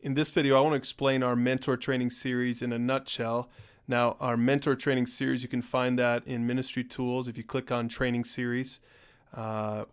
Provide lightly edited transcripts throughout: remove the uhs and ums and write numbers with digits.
In this video, I want to explain our mentor training series in a nutshell. Now, our mentor training series, you can find that in Ministry Tools. If you click on training series,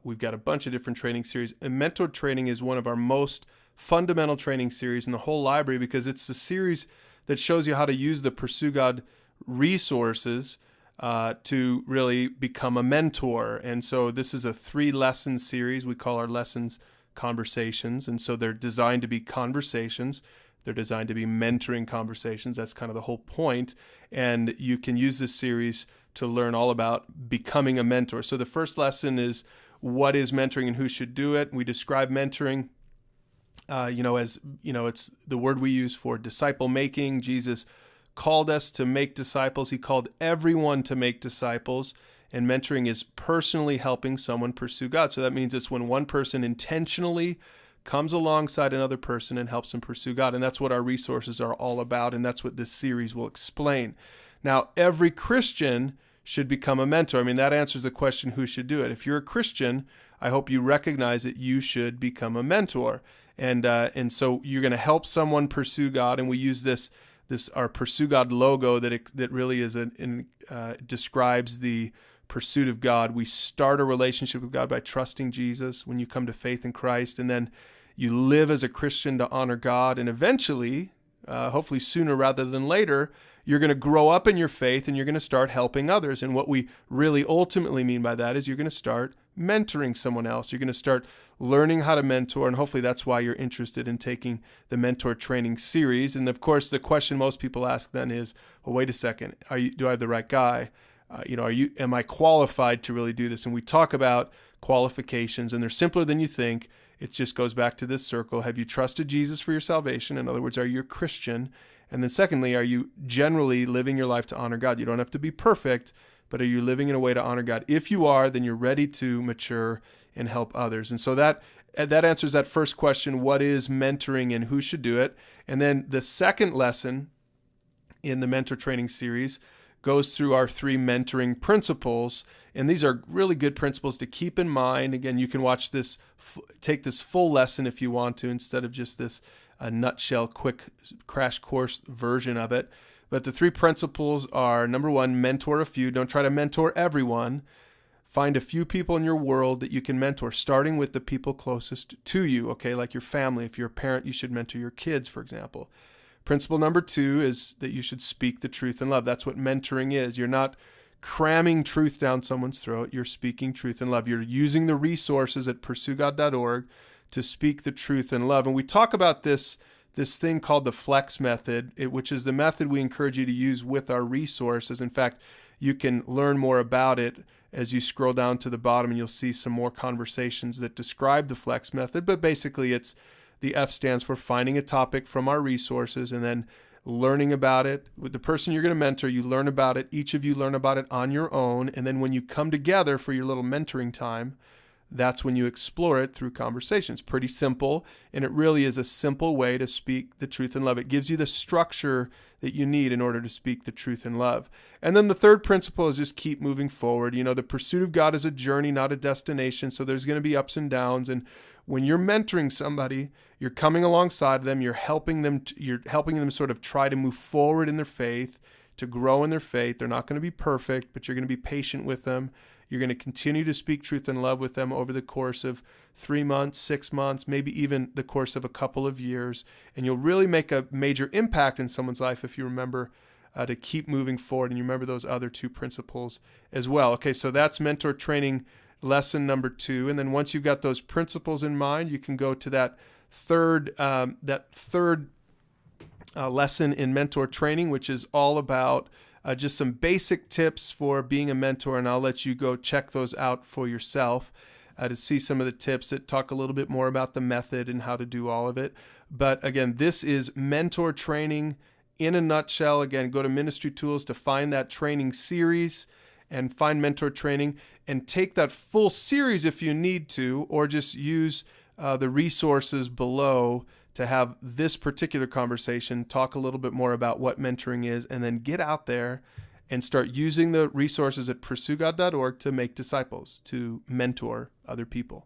we've got a bunch of different training series. And mentor training is one of our most fundamental training series in the whole library because it's the series that shows you how to use the Pursue God resources to really become a mentor. And so this is a 3-lesson series. We call our lessons conversations. And so they're designed to be conversations. They're designed to be mentoring conversations. That's kind of the whole point. And you can use this series to learn all about becoming a mentor. So the first lesson is what is mentoring and who should do it. We describe mentoring, it's the word we use for disciple making. Jesus called us to make disciples. He called everyone to make disciples. And mentoring is personally helping someone pursue God. So that means it's when one person intentionally comes alongside another person and helps them pursue God. And that's what our resources are all about. And that's what this series will explain. Now, every Christian should become a mentor. I mean, that answers the question, who should do it? If you're a Christian, I hope you recognize that you should become a mentor. And so you're going to help someone pursue God. And we use this our Pursue God logo that really is describes the pursuit of God. We start a relationship with God by trusting Jesus when you come to faith in Christ, and then you live as a Christian to honor God, and eventually, hopefully sooner rather than later, you're going to grow up in your faith and you're going to start helping others. And what we really ultimately mean by that is you're going to start mentoring someone else. You're going to start learning how to mentor, and hopefully that's why you're interested in taking the mentor training series. And of course, the question most people ask then is, well, wait a second, do I have the right guy? Am I qualified to really do this? And we talk about qualifications, and they're simpler than you think. It just goes back to this circle. Have you trusted Jesus for your salvation? In other words, are you a Christian? And then secondly, are you generally living your life to honor God? You don't have to be perfect, but are you living in a way to honor God? If you are, then you're ready to mature and help others. And so that answers that first question, what is mentoring and who should do it? And then the second lesson in the mentor training series goes through our 3 mentoring principles. And these are really good principles to keep in mind. Again, you can watch this, take this full lesson if you want to, instead of just this nutshell, quick crash course version of it. But the 3 principles are, number 1, mentor a few. Don't try to mentor everyone. Find a few people in your world that you can mentor, starting with the people closest to you, okay? Like your family. If you're a parent, you should mentor your kids, for example. Principle number 2 is that you should speak the truth in love. That's what mentoring is. You're not cramming truth down someone's throat. You're speaking truth in love. You're using the resources at pursuegod.org to speak the truth in love. And we talk about this thing called the FLEX method, which is the method we encourage you to use with our resources. In fact, you can learn more about it as you scroll down to the bottom, and you'll see some more conversations that describe the FLEX method. But basically, the F stands for finding a topic from our resources and then learning about it. With the person you're going to mentor, you learn about it. Each of you learn about it on your own. And then when you come together for your little mentoring time, that's when you explore it through conversations. Pretty simple, and it really is a simple way to speak the truth in love. It gives you the structure that you need in order to speak the truth in love. And then the third principle is just keep moving forward. The pursuit of God is a journey, not a destination, so there's going to be ups and downs. And when you're mentoring somebody, you're coming alongside them, you're helping them sort of try to move forward in their faith, to grow in their faith. They're not going to be perfect, but you're going to be patient with them. You're going to continue to speak truth and love with them over the course of 3 months, 6 months, maybe even the course of a couple of years. And you'll really make a major impact in someone's life if you remember to keep moving forward and you remember those other 2 principles as well. Okay, so that's mentor training lesson number 2. And then once you've got those principles in mind, you can go to that third lesson in mentor training, which is all about just some basic tips for being a mentor, and I'll let you go check those out for yourself to see some of the tips that talk a little bit more about the method and how to do all of it. But again, this is mentor training in a nutshell. Again, go to Ministry Tools to find that training series and find mentor training, and take that full series if you need to, or just use the resources below to have this particular conversation, talk a little bit more about what mentoring is, and then get out there and start using the resources at pursuegod.org to make disciples, to mentor other people.